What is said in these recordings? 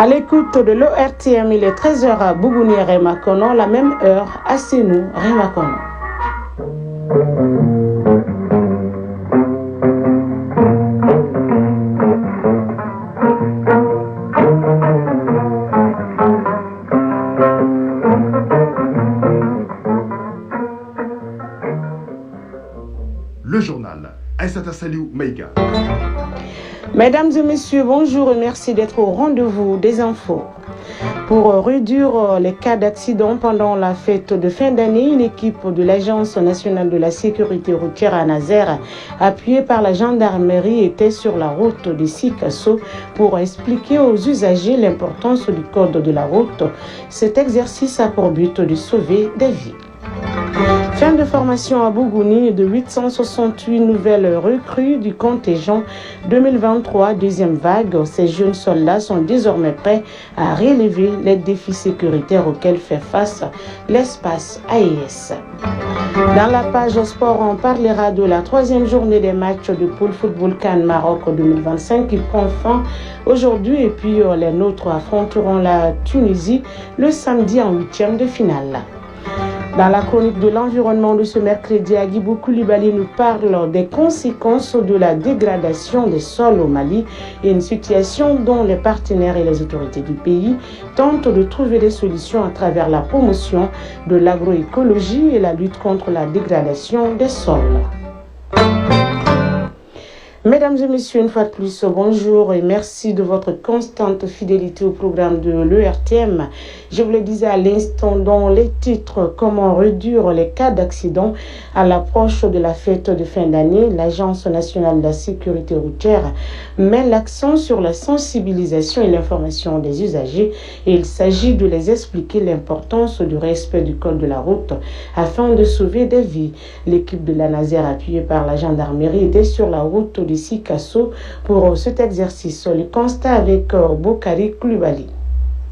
À l'écoute de l'ORTM, il est 13h à Bougouni et Rémakono, la même heure à Sénou, Rémakono. Le journal. Aïssata Saliou Maïga. Mesdames et messieurs, bonjour et merci d'être au rendez-vous des infos. Pour réduire les cas d'accident pendant la fête de fin d'année, une équipe de l'Agence nationale de la sécurité routière à Nazer, appuyée par la gendarmerie, était sur la route de Sikasso pour expliquer aux usagers l'importance du code de la route. Cet exercice a pour but de sauver des vies. Fin de formation à Bougouni de 868 nouvelles recrues du contingent 2023, deuxième vague. Ces jeunes soldats sont désormais prêts à relever les défis sécuritaires auxquels fait face l'espace AES. Dans la page sport, on parlera de la troisième journée des matchs de poule football CAN Maroc 2025 qui prend fin aujourd'hui, et puis les nôtres affronteront la Tunisie le samedi en huitième de finale. Dans la chronique de l'environnement de ce mercredi, Agibou Koulibaly nous parle des conséquences de la dégradation des sols au Mali et une situation dont les partenaires et les autorités du pays tentent de trouver des solutions à travers la promotion de l'agroécologie et la lutte contre la dégradation des sols. Mesdames et messieurs, une fois de plus, bonjour et merci de votre constante fidélité au programme de l'ERTM. Je vous le disais à l'instant dans les titres, comment réduire les cas d'accident à l'approche de la fête de fin d'année. L'Agence nationale de la sécurité routière met l'accent sur la sensibilisation et l'information des usagers et il s'agit de les expliquer l'importance du respect du code de la route afin de sauver des vies. L'équipe de la Nazer, appuyée par la gendarmerie, était sur la route de Sikasso pour cet exercice. Le constat avec Bokari Koulibaly.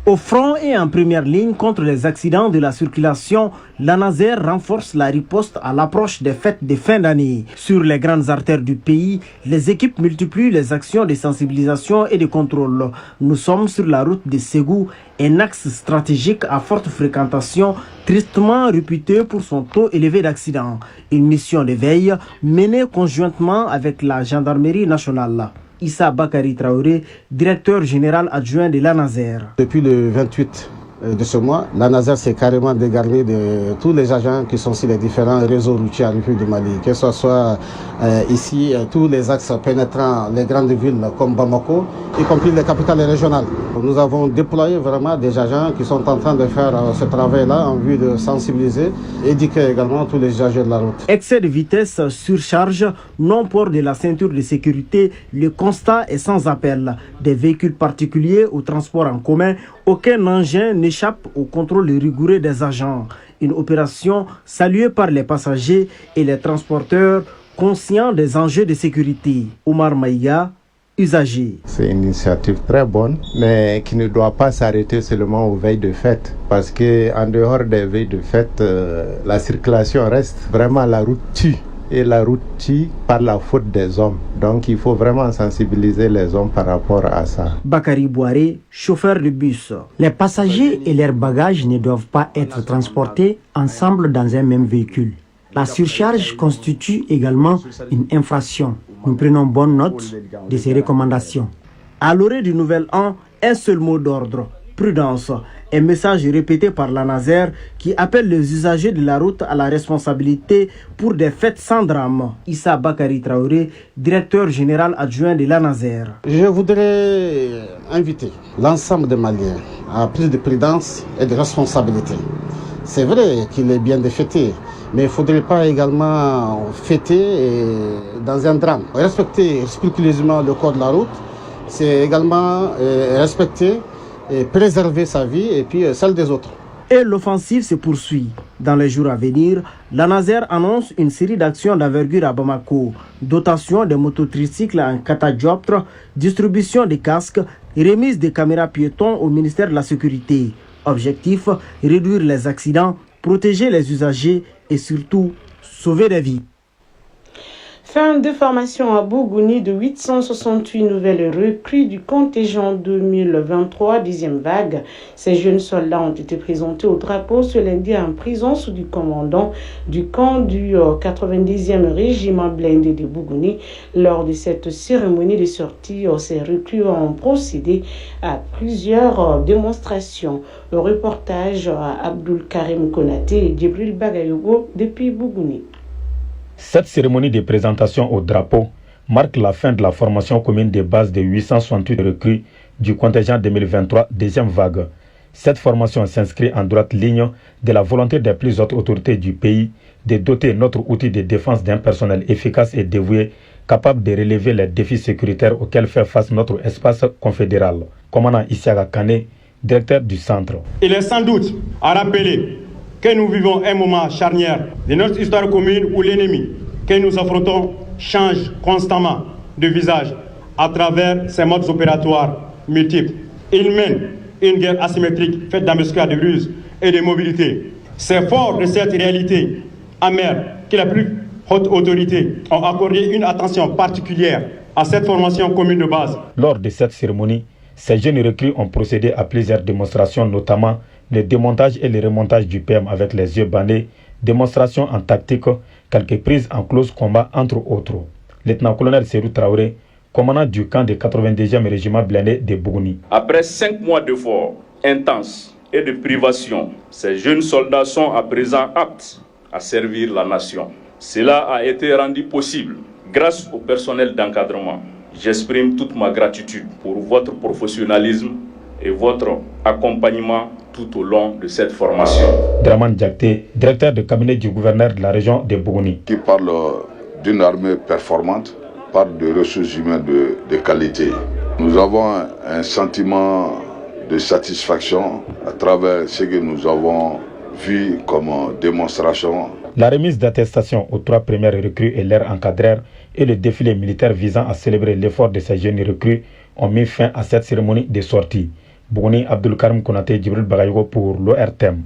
Au front et en première ligne contre les accidents de la circulation, la Nazer renforce la riposte à l'approche des fêtes de fin d'année. Sur les grandes artères du pays, les équipes multiplient les actions de sensibilisation et de contrôle. Nous sommes sur la route de Ségou, un axe stratégique à forte fréquentation, tristement réputé pour son taux élevé d'accidents. Une mission de veille menée conjointement avec la gendarmerie nationale. Issa Bakari Traoré, directeur général adjoint de la Nazer. Depuis le 28 de ce mois, la Nazer s'est carrément dégarnie de tous les agents qui sont sur les différents réseaux routiers en République du Mali, que ce soit ici, tous les axes pénétrant les grandes villes comme Bamako, y compris les capitales régionales. Nous avons déployé vraiment des agents qui sont en train de faire ce travail-là en vue de sensibiliser et éduquer également tous les usagers de la route. Excès de vitesse, surcharge, non-port de la ceinture de sécurité, le constat est sans appel. Des véhicules particuliers ou transports en commun, aucun engin n'échappe au contrôle rigoureux des agents. Une opération saluée par les passagers et les transporteurs conscients des enjeux de sécurité. Omar Maïga, usager. C'est une initiative très bonne, mais qui ne doit pas s'arrêter seulement aux veilles de fête. Parce qu'en dehors des veilles de fête, la circulation reste. Vraiment, la route tue. Et la route tue par la faute des hommes. Donc il faut vraiment sensibiliser les hommes par rapport à ça. Bakari Boiré, chauffeur de bus. Les passagers et leurs bagages ne doivent pas être transportés ensemble dans un même véhicule. La surcharge constitue également une infraction. Nous prenons bonne note de ces recommandations. À l'orée du nouvel an, un seul mot d'ordre, prudence. Un message répété par la Nazer qui appelle les usagers de la route à la responsabilité pour des fêtes sans drame. Issa Bakari Traoré, directeur général adjoint de la Nazer. Je voudrais inviter l'ensemble des Maliens à plus de prudence et de responsabilité. C'est vrai qu'il est bien de fêter, mais il ne faudrait pas également fêter dans un drame. Respecter scrupuleusement le code de la route, c'est également respecter et préserver sa vie et puis celle des autres. Et l'offensive se poursuit. Dans les jours à venir, la Nazer annonce une série d'actions d'envergure à Bamako. Dotation des mototricycles en catadioptre, distribution des casques, remise des caméras piétons au ministère de la Sécurité. Objectif, réduire les accidents, protéger les usagers et surtout sauver des vies. Fin de formation à Bougouni de 868 nouvelles recrues du contingent 2023, 10e vague. Ces jeunes soldats ont été présentés au drapeau ce lundi en présence du commandant du camp du 90e régiment blindé de Bougouni. Lors de cette cérémonie de sortie, ces recrues ont procédé à plusieurs démonstrations. Le reportage à Abdul Karim Konaté et Djibril Bagayogo depuis Bougouni. Cette cérémonie de présentation au drapeau marque la fin de la formation commune de base de 868 recrues du contingent 2023 deuxième vague. Cette formation s'inscrit en droite ligne de la volonté des plus hautes autorités du pays de doter notre outil de défense d'un personnel efficace et dévoué, capable de relever les défis sécuritaires auxquels fait face notre espace confédéral. Commandant Isiaga Kane, directeur du centre. Il est sans doute à rappeler que nous vivons un moment charnière de notre histoire commune où l'ennemi que nous affrontons change constamment de visage à travers ses modes opératoires multiples. Il mène une guerre asymétrique faite d'embuscades, de ruses et de mobilité. C'est fort de cette réalité amère que les plus hautes autorités ont accordé une attention particulière à cette formation commune de base. Lors de cette cérémonie, ces jeunes recrues ont procédé à plusieurs démonstrations, notamment le démontage et le remontage du PM avec les yeux bandés, démonstrations en tactique, quelques prises en close combat entre autres. Lieutenant-colonel Serou Traoré, commandant du camp du 92e régiment blindé de Bougouni. Après 5 mois d'efforts intenses et de privations, ces jeunes soldats sont à présent aptes à servir la nation. Cela a été rendu possible grâce au personnel d'encadrement. J'exprime toute ma gratitude pour votre professionnalisme et votre accompagnement tout au long de cette formation. Draman Diakté, directeur de cabinet du gouverneur de la région de Bougouni. Qui parle d'une armée performante, parle de ressources humaines de qualité. Nous avons un sentiment de satisfaction à travers ce que nous avons vu comme démonstration. La remise d'attestation aux 3 premières recrues et leurs encadreurs et le défilé militaire visant à célébrer l'effort de ces jeunes recrues ont mis fin à cette cérémonie de sortie. Bougouni, Abdul Karim Konaté, Djibril Bagayogo pour l'ORTM.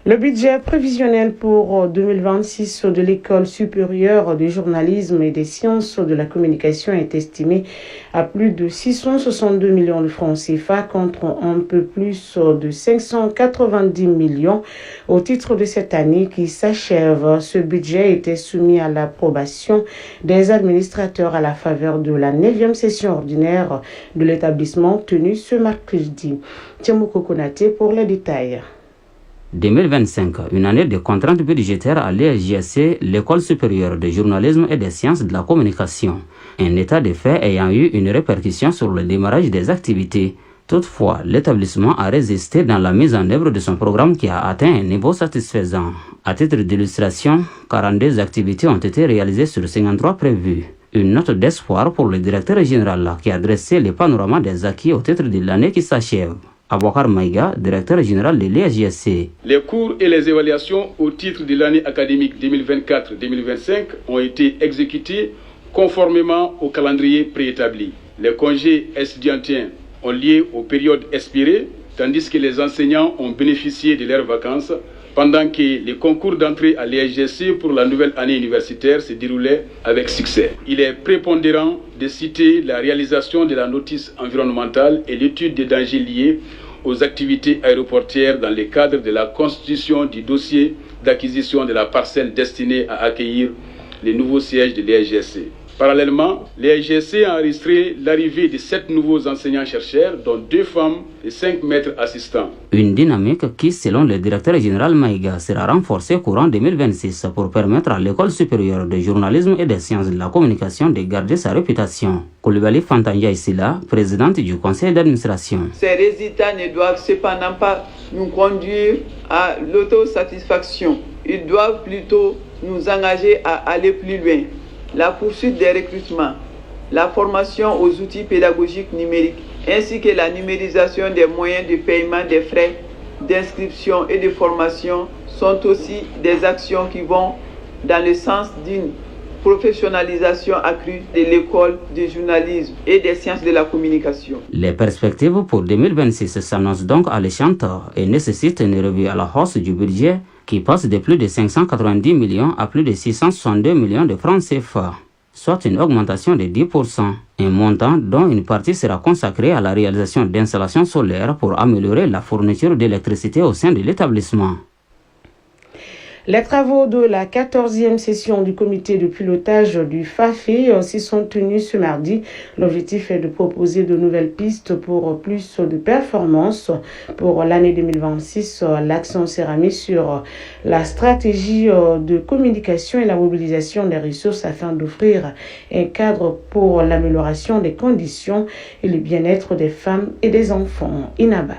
Le budget prévisionnel pour 2026 de l'École supérieure de journalisme et des sciences de la communication est estimé à plus de 662 millions de francs CFA contre un peu plus de 590 millions au titre de cette année qui s'achève. Ce budget était soumis à l'approbation des administrateurs à la faveur de la 9e session ordinaire de l'établissement tenue ce mercredi. Tiamoko Konaté pour les détails. 2025, une année de contraintes budgétaires à l'ESJSC, l'École supérieure de journalisme et des sciences de la communication. Un état de fait ayant eu une répercussion sur le démarrage des activités. Toutefois, l'établissement a résisté dans la mise en œuvre de son programme qui a atteint un niveau satisfaisant. À titre d'illustration, 42 activités ont été réalisées sur 53 prévues. Une note d'espoir pour le directeur général qui a dressé le panorama des acquis au titre de l'année qui s'achève. Abouakar Maïga, directeur général de l'ESJSC. Les cours et les évaluations au titre de l'année académique 2024-2025 ont été exécutés conformément au calendrier préétabli. Les congés estudiantins ont lié aux périodes expirées, tandis que les enseignants ont bénéficié de leurs vacances, pendant que les concours d'entrée à l'ESJSC pour la nouvelle année universitaire se déroulaient avec succès. Il est prépondérant de citer la réalisation de la notice environnementale et l'étude des dangers liés aux activités aéroportières dans le cadre de la constitution du dossier d'acquisition de la parcelle destinée à accueillir les nouveaux sièges de l'ESJSC. Parallèlement, l'ESJSC a enregistré l'arrivée de 7 nouveaux enseignants-chercheurs, dont 2 femmes et 5 maîtres assistants. Une dynamique qui, selon le directeur général Maïga, sera renforcée courant 2026 pour permettre à l'École supérieure de journalisme et des sciences de la communication de garder sa réputation. Koulibaly Fantanja Isila, présidente du conseil d'administration. Ces résultats ne doivent cependant pas nous conduire à l'autosatisfaction. Ils doivent plutôt nous engager à aller plus loin. La poursuite des recrutements, la formation aux outils pédagogiques numériques, ainsi que la numérisation des moyens de paiement des frais d'inscription et de formation sont aussi des actions qui vont dans le sens d'une professionnalisation accrue de l'école de journalisme et des sciences de la communication. Les perspectives pour 2026 s'annoncent donc alléchantes et nécessitent une revue à la hausse du budget qui passe de plus de 590 millions à plus de 662 millions de francs CFA, soit une augmentation de 10%, un montant dont une partie sera consacrée à la réalisation d'installations solaires pour améliorer la fourniture d'électricité au sein de l'établissement. Les travaux de la 14e session du comité de pilotage du FAFE s'y sont tenus ce mardi. L'objectif est de proposer de nouvelles pistes pour plus de performances. Pour l'année 2026, l'accent sera mis sur la stratégie de communication et la mobilisation des ressources afin d'offrir un cadre pour l'amélioration des conditions et le bien-être des femmes et des enfants. Inaba.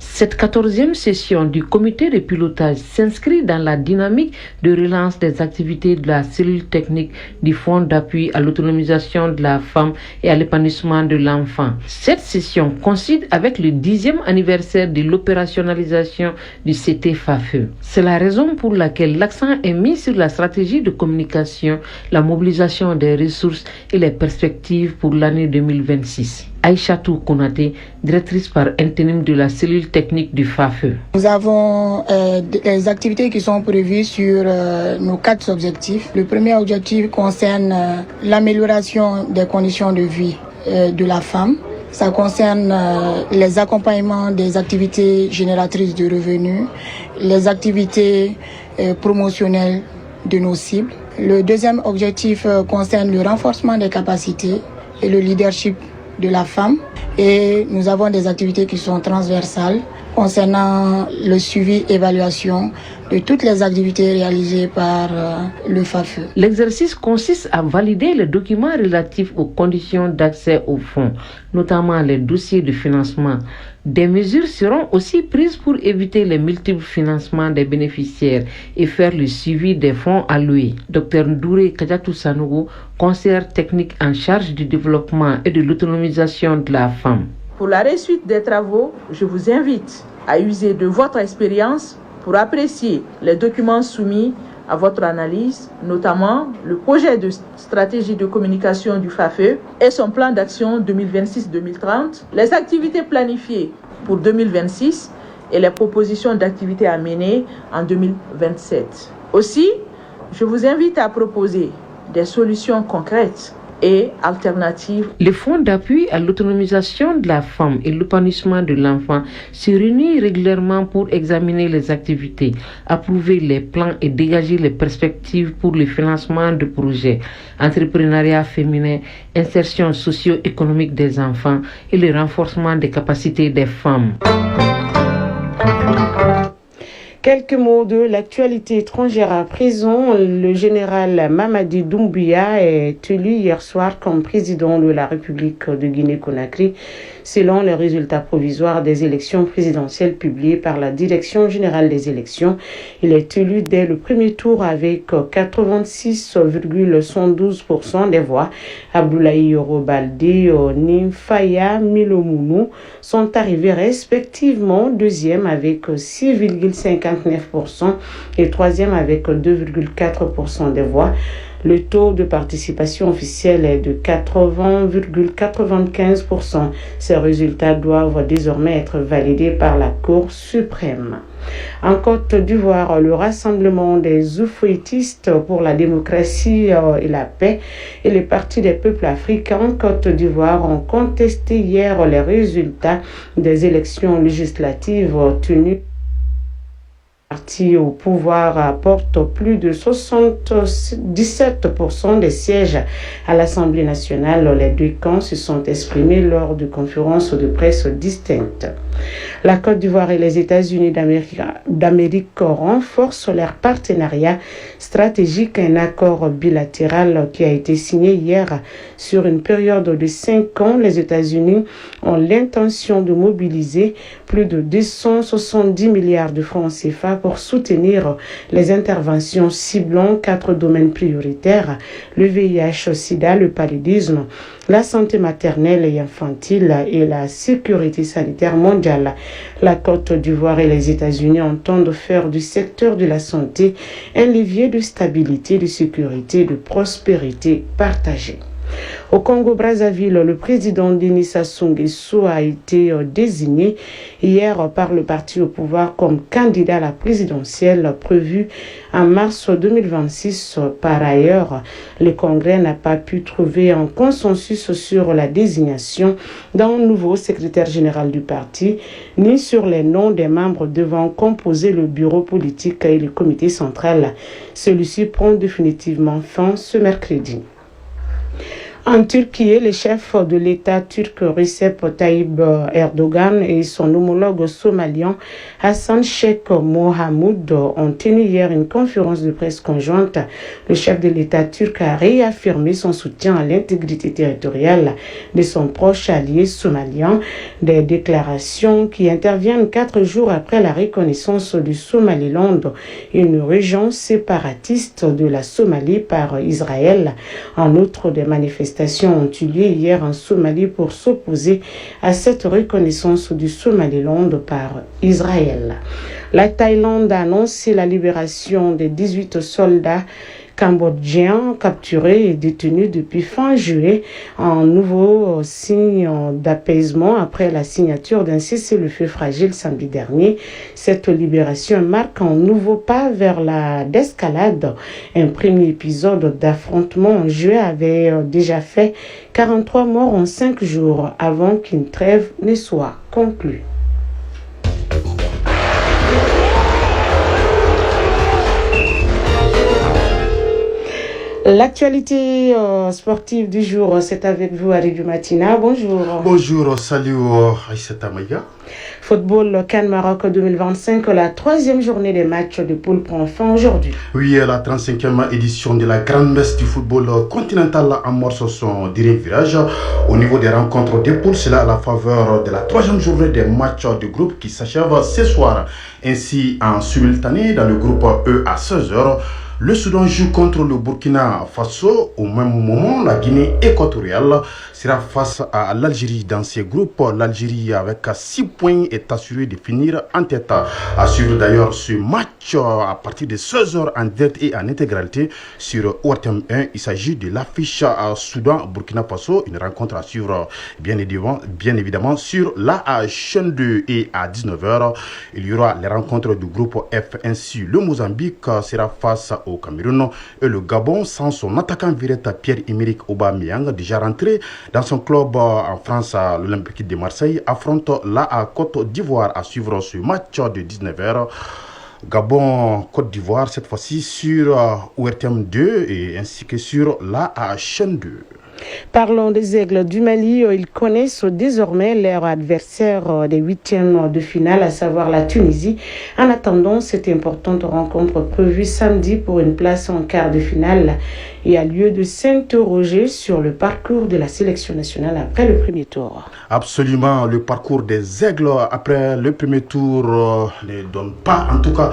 Cette 14e session du comité de pilotage s'inscrit dans la dynamique de relance des activités de la cellule technique du Fonds d'appui à l'autonomisation de la femme et à l'épanouissement de l'enfant. Cette session coïncide avec le 10e anniversaire de l'opérationnalisation du CT-FAFE. C'est la raison pour laquelle l'accent est mis sur la stratégie de communication, la mobilisation des ressources et les perspectives pour l'année 2026. Aïchatou Konaté, directrice par intérim de la cellule technique du FAFE. Nous avons des activités qui sont prévues sur nos 4 objectifs. Le premier objectif concerne l'amélioration des conditions de vie de la femme. Ça concerne les accompagnements des activités génératrices de revenus, les activités promotionnelles de nos cibles. Le deuxième objectif concerne le renforcement des capacités et le leadership de la femme, et nous avons des activités qui sont transversales concernant le suivi et évaluation de toutes les activités réalisées par le FAFE. L'exercice consiste à valider les documents relatifs aux conditions d'accès aux fonds, notamment les dossiers de financement. Des mesures seront aussi prises pour éviter les multiples financements des bénéficiaires et faire le suivi des fonds alloués. Dr Ndouré Kadiatou Sanogo, conseillère technique en charge du développement et de l'autonomisation de la femme. Pour la réussite des travaux, je vous invite à user de votre expérience pour apprécier les documents soumis à votre analyse, notamment le projet de stratégie de communication du FAFE et son plan d'action 2026-2030, les activités planifiées pour 2026 et les propositions d'activités à mener en 2027. Aussi, je vous invite à proposer des solutions concrètes et alternatives. Le Fonds d'appui à l'autonomisation de la femme et l'épanouissement de l'enfant se réunit régulièrement pour examiner les activités, approuver les plans et dégager les perspectives pour le financement de projets, entrepreneuriat féminin, insertion socio-économique des enfants et le renforcement des capacités des femmes. Quelques mots de l'actualité étrangère à présent. Le général Mamadi Doumbouya est élu hier soir comme président de la République de Guinée-Conakry, selon les résultats provisoires des élections présidentielles publiées par la Direction générale des élections. Il est élu dès le premier tour avec 86,112% des voix. Abdoulaye Yoro Baldé, Nimfaya Milomounou sont arrivés respectivement deuxième avec 6,59% et troisième avec 2,4% des voix. Le taux de participation officielle est de 80,95%. Ces résultats doivent désormais être validés par la Cour suprême. En Côte d'Ivoire, le Rassemblement des oufouettistes pour la démocratie et la paix et les partis des peuples africains en Côte d'Ivoire ont contesté hier les résultats des élections législatives tenues. Le parti au pouvoir apporte plus de 77% des sièges à l'Assemblée nationale. Les deux camps se sont exprimés lors de conférences de presse distinctes. La Côte d'Ivoire et les États-Unis d'Amérique renforcent leur partenariat stratégique, un accord bilatéral qui a été signé hier sur une période de 5 ans. Les États-Unis ont l'intention de mobiliser plus de 270 milliards de francs CFA pour soutenir les interventions ciblant 4 domaines prioritaires: le VIH-Sida, le paludisme, la santé maternelle et infantile et la sécurité sanitaire mondiale. La Côte d'Ivoire et les États-Unis entendent faire du secteur de la santé un levier de stabilité, de sécurité et de prospérité partagée. Au Congo-Brazzaville, le président Denis Sassou Nguesso a été désigné hier par le parti au pouvoir comme candidat à la présidentielle prévue en mars 2026. Par ailleurs, le Congrès n'a pas pu trouver un consensus sur la désignation d'un nouveau secrétaire général du parti, ni sur les noms des membres devant composer le bureau politique et le comité central. Celui-ci prend définitivement fin ce mercredi. En Turquie, le chef de l'État turc Recep Tayyip Erdogan et son homologue somalien Hassan Sheikh Mohamud ont tenu hier une conférence de presse conjointe. Le chef de l'État turc a réaffirmé son soutien à l'intégrité territoriale de son proche allié somalien. Des déclarations qui interviennent 4 jours après la reconnaissance du Somaliland, une région séparatiste de la Somalie par Israël. En outre, des manifestations ont eu lieu hier en Somalie pour s'opposer à cette reconnaissance du Somaliland par Israël. La Thaïlande a annoncé la libération des 18 soldats cambodgiens capturés et détenus depuis fin juillet, un nouveau signe d'apaisement après la signature d'un cessez-le-feu fragile samedi dernier. Cette libération marque un nouveau pas vers la d'escalade. Un premier épisode d'affrontement en juillet avait déjà fait 43 morts en 5 jours avant qu'une trêve ne soit conclue. L'actualité sportive du jour, c'est avec vous, Ari Dumatina. Bonjour. Bonjour, salut Aïssata Maïga. Football CAN Maroc 2025, la 3e journée des matchs de poule prend fin aujourd'hui. Oui, la 35e édition de la grande messe du football continental amorce son dernier virage. Au niveau des rencontres de poule, c'est là à la faveur de la 3e journée des matchs de groupe qui s'achève ce soir. Ainsi, en simultané, dans le groupe E à 16h, le Soudan joue contre le Burkina Faso. Au même moment, la Guinée équatoriale sera face à l'Algérie. Dans ces groupes, l'Algérie avec 6 points est assurée de finir en tête. À suivre d'ailleurs ce match à partir de 16h en direct et en intégralité sur ORTM 1. Il s'agit de l'affiche Soudan-Burkina Faso. Une rencontre à suivre bien évidemment sur la chaîne 2. Et à 19h, il y aura les rencontres du groupe F. Ainsi, le Mozambique sera face au Cameroun et le Gabon sans son attaquant virette Pierre-Emerick Aubameyang, déjà rentré dans son club en France, l'Olympique de Marseille, affronte la Côte d'Ivoire. À suivre ce match de 19h. Gabon-Côte d'Ivoire, cette fois-ci sur ORTM 2 et ainsi que sur la chaîne 2. Parlons des Aigles du Mali. Ils connaissent désormais leur adversaire des 8e de finale, à savoir la Tunisie. En attendant cette importante rencontre prévue samedi pour une place en quart de finale, il a lieu de s'interroger sur le parcours de la sélection nationale après le premier tour. Absolument, le parcours des Aigles après le premier tour ne donne pas, en tout cas,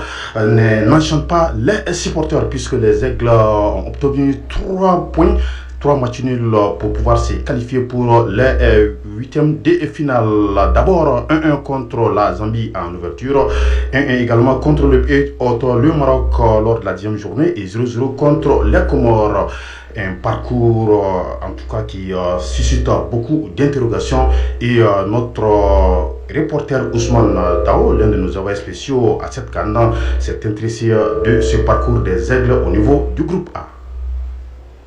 n'enchante pas les supporters puisque les Aigles ont obtenu 3 points. 3 matchs nuls pour pouvoir se qualifier pour les 8e de finale. D'abord 1-1 contre la Zambie en ouverture, 1-1 également contre le Maroc lors de la 10e journée et 0-0 contre les Comores. Un parcours en tout cas qui suscite beaucoup d'interrogations et notre reporter Ousmane Dao, l'un de nos envoyés spéciaux à cette CAN, s'est intéressé de ce parcours des Aigles au niveau du groupe A.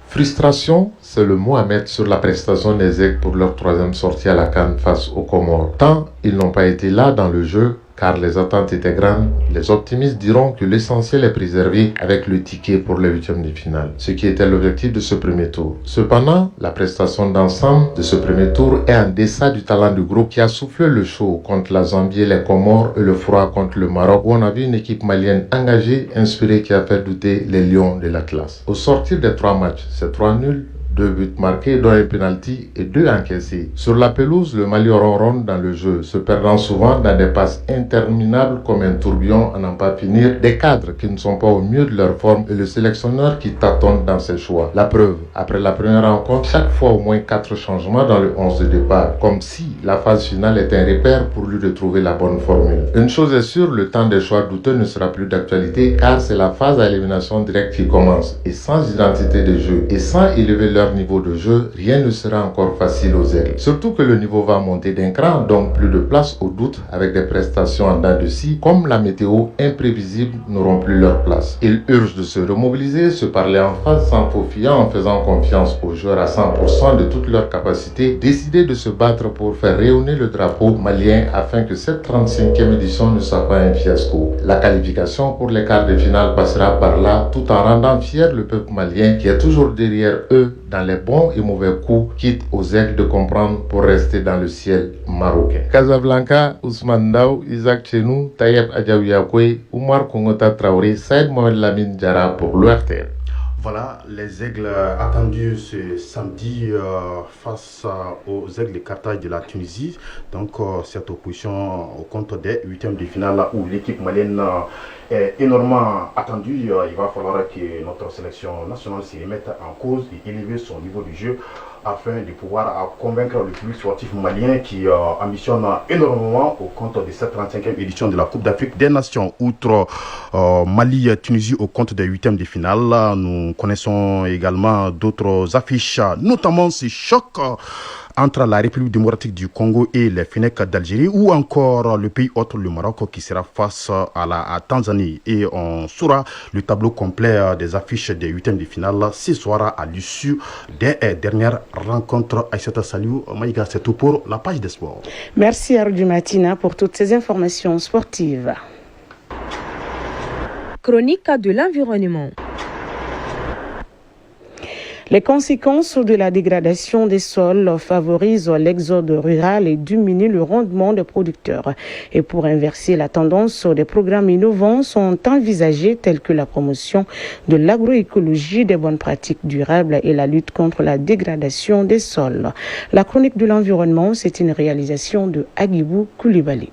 Frustration, c'est le mot à mettre sur la prestation des Aigles pour leur 3e sortie à la CAN face aux Comores. Tant ils n'ont pas été là dans le jeu, car les attentes étaient grandes, les optimistes diront que l'essentiel est préservé avec le ticket pour les 8e de finale, ce qui était l'objectif de ce premier tour. Cependant, la prestation d'ensemble de ce premier tour est en deçà du talent du groupe qui a soufflé le chaud contre la Zambie et les Comores et le froid contre le Maroc, où on a vu une équipe malienne engagée, inspirée, qui a fait douter les Lions de l'Atlas. Au sortir des 3 matchs, c'est 3 nuls, 2 buts marqués, dont un penalty et 2 encaissés. Sur la pelouse, le Mali ronronne dans le jeu, se perdant souvent dans des passes interminables comme un tourbillon à n'en pas finir, des cadres qui ne sont pas au mieux de leur forme et le sélectionneur qui tâtonne dans ses choix. La preuve, après la première rencontre, chaque fois au moins 4 changements dans le 11 de départ, comme si la phase finale était un repère pour lui de trouver la bonne formule. Une chose est sûre, le temps des choix douteux ne sera plus d'actualité car c'est la phase à élimination directe qui commence et sans identité de jeu et sans élever leur meilleur niveau de jeu, rien ne sera encore facile aux aigles. Surtout que le niveau va monter d'un cran, donc plus de place au doute avec des prestations en dents de scie, comme la météo imprévisible n'auront plus leur place. Ils urgent de se remobiliser, se parler en face sans faux fiant, en faisant confiance aux joueurs à 100% de toutes leurs capacités, décider de se battre pour faire rayonner le drapeau malien afin que cette 35e édition ne soit pas un fiasco. La qualification pour les quarts de finale passera par là, tout en rendant fier le peuple malien qui est toujours derrière eux dans les bons et mauvais coups, quitte aux aigles de comprendre pour rester dans le ciel marocain. Casablanca, Ousmane Daou, Isaac Chenou, Tayeb Adjaouyakwe, Oumar Kongota Traoré, Saïd Mohamed Lamine Diarra pour l'ORTN. Voilà les aigles attendus ce samedi face aux aigles de Carthage de la Tunisie. Donc cette opposition au compte des huitièmes de finale où l'équipe malienne est énormément attendue. Il va falloir que notre sélection nationale s'y remette en cause et élever son niveau de jeu afin de pouvoir convaincre le public sportif malien qui ambitionne énormément au compte de cette 35e édition de la Coupe d'Afrique des Nations. Outre Mali-Tunisie au compte des huitièmes de finale, nous connaissons également d'autres affiches, notamment ce choc entre la République démocratique du Congo et les Fennecs d'Algérie, ou encore le pays hôte, le Maroc, qui sera face à la Tanzanie. Et on saura le tableau complet des affiches des huitièmes de finale ce soir à l'issue des dernières rencontres. Aïssata Saliou, Maïga, c'est tout pour la page des sports. Merci Ardu Matina pour toutes ces informations sportives. Chronique de l'environnement. Les conséquences de la dégradation des sols favorisent l'exode rural et diminuent le rendement des producteurs. Et pour inverser la tendance, des programmes innovants sont envisagés tels que la promotion de l'agroécologie, des bonnes pratiques durables et la lutte contre la dégradation des sols. La chronique de l'environnement, c'est une réalisation de Agibou Koulibaly.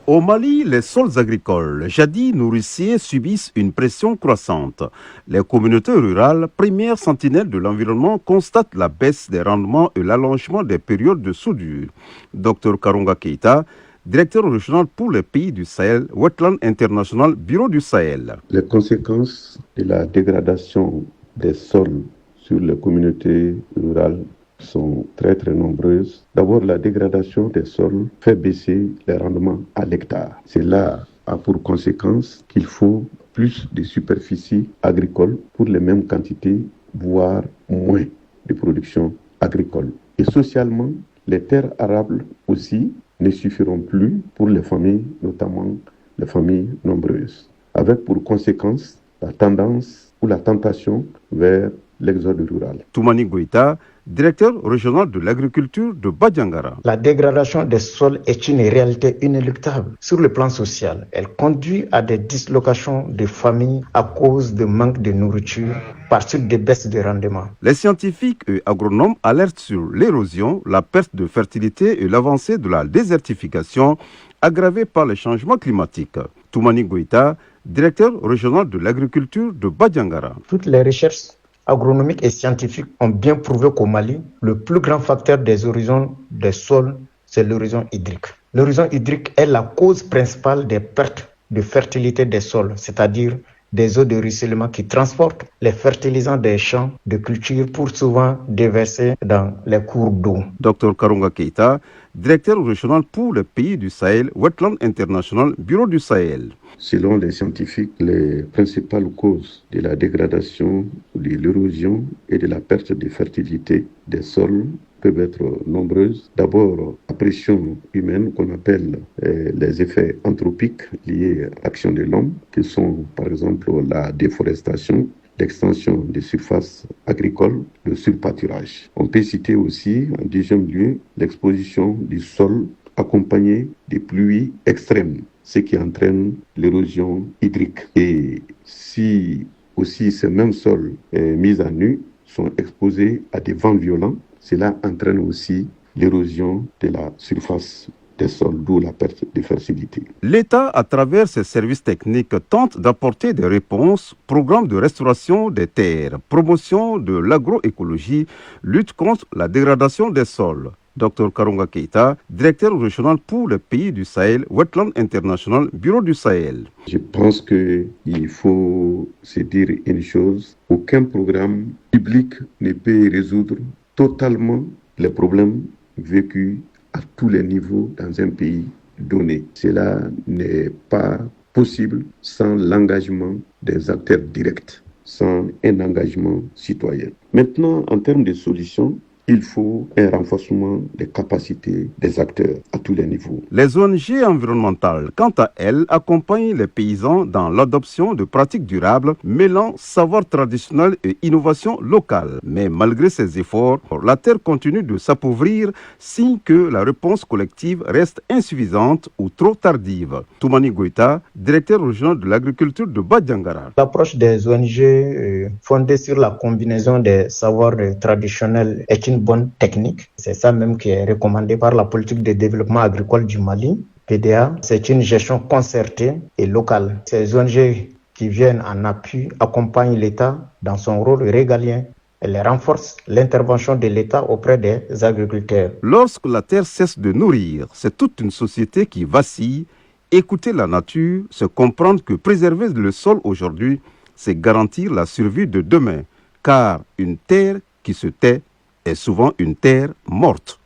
Au Mali, les sols agricoles, jadis nourriciers, subissent une pression croissante. Les communautés rurales, premières sentinelles de l'environnement, constatent la baisse des rendements et l'allongement des périodes de soudure. Dr Karonga Keita, directeur régional pour les pays du Sahel, Wetland International, Bureau du Sahel. Les conséquences de la dégradation des sols sur les communautés rurales sont très nombreuses. D'abord, la dégradation des sols fait baisser les rendements à l'hectare. Cela a pour conséquence qu'il faut plus de superficie agricole pour les mêmes quantités, voire moins de production agricole. Et socialement, les terres arables aussi ne suffiront plus pour les familles, notamment les familles nombreuses, avec pour conséquence la tendance ou la tentation vers l'exode rural. Toumani Goïta, directeur régional de l'agriculture de Badjangara. La dégradation des sols est une réalité inéluctable. Sur le plan social, elle conduit à des dislocations de familles à cause de manque de nourriture, par suite des baisses de rendement. Les scientifiques et agronomes alertent sur l'érosion, la perte de fertilité et l'avancée de la désertification aggravée par les changements climatiques. Toumani Goïta, directeur régional de l'agriculture de Badjangara. Toutes les recherches agronomiques et scientifiques ont bien prouvé qu'au Mali, le plus grand facteur des horizons des sols, c'est l'horizon hydrique. L'horizon hydrique est la cause principale des pertes de fertilité des sols, c'est-à-dire des eaux de ruissellement qui transportent les fertilisants des champs de culture pour souvent déverser dans les cours d'eau. Dr Karonga Keita, directeur régional pour les pays du Sahel, Wetland International, Bureau du Sahel. Selon les scientifiques, les principales causes de la dégradation, de l'érosion et de la perte de fertilité des sols peuvent être nombreuses. D'abord, la pression humaine qu'on appelle les effets anthropiques liés à l'action de l'homme, qui sont par exemple la déforestation, l'extension des surfaces agricoles, le surpâturage. On peut citer aussi, en deuxième lieu, l'exposition du sol accompagnée des pluies extrêmes, ce qui entraîne l'érosion hydrique. Et si aussi ces mêmes sols mis à nu sont exposés à des vents violents, cela entraîne aussi l'érosion de la surface des sols, d'où la perte de fertilité. L'État, à travers ses services techniques, tente d'apporter des réponses, programmes de restauration des terres, promotion de l'agroécologie, lutte contre la dégradation des sols. Dr Karonga Keita, directeur régional pour les pays du Sahel, Wetland International, Bureau du Sahel. Je pense qu'il faut se dire une chose, aucun programme public ne peut résoudre totalement les problèmes vécus à tous les niveaux dans un pays donné. Cela n'est pas possible sans l'engagement des acteurs directs, sans un engagement citoyen. Maintenant, en termes de solutions, il faut un renforcement des capacités des acteurs à tous les niveaux. Les ONG environnementales, quant à elles, accompagnent les paysans dans l'adoption de pratiques durables, mêlant savoir traditionnel et innovation locale. Mais malgré ces efforts, la terre continue de s'appauvrir, signe que la réponse collective reste insuffisante ou trop tardive. Toumani Goïta, directeur régional de l'agriculture de Badjangara. L'approche des ONG fondée sur la combinaison des savoirs traditionnels est une bonne technique. C'est ça même qui est recommandé par la politique de développement agricole du Mali. PDA, c'est une gestion concertée et locale. Ces ONG qui viennent en appui accompagnent l'État dans son rôle régalien. Elle renforce l'intervention de l'État auprès des agriculteurs. Lorsque la terre cesse de nourrir, c'est toute une société qui vacille. Écouter la nature, c'est comprendre que préserver le sol aujourd'hui, c'est garantir la survie de demain. Car une terre qui se tait est souvent une terre morte.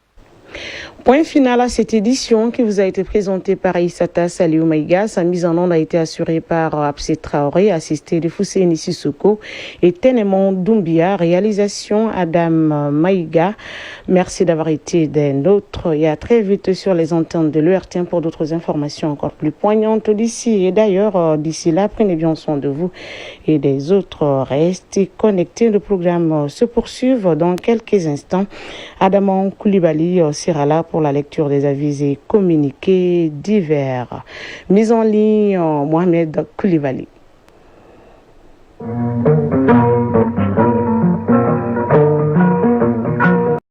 Point final à cette édition qui vous a été présentée par Issata Saliou Maïga. Sa mise en onde a été assurée par Absé Traoré, assisté de Fousséni Sissoko et Ténémon Doumbia. Réalisation Adam Maïga. Merci d'avoir été des nôtres et à très vite sur les antennes de l'ERTM pour d'autres informations encore plus poignantes d'ici. Et d'ailleurs, d'ici là, prenez bien soin de vous et des autres. Restez connectés. Le programme se poursuit dans quelques instants. Adamon Koulibaly sera là pour la lecture des avis et communiqués divers. Mise en ligne, Mohamed Koulibaly.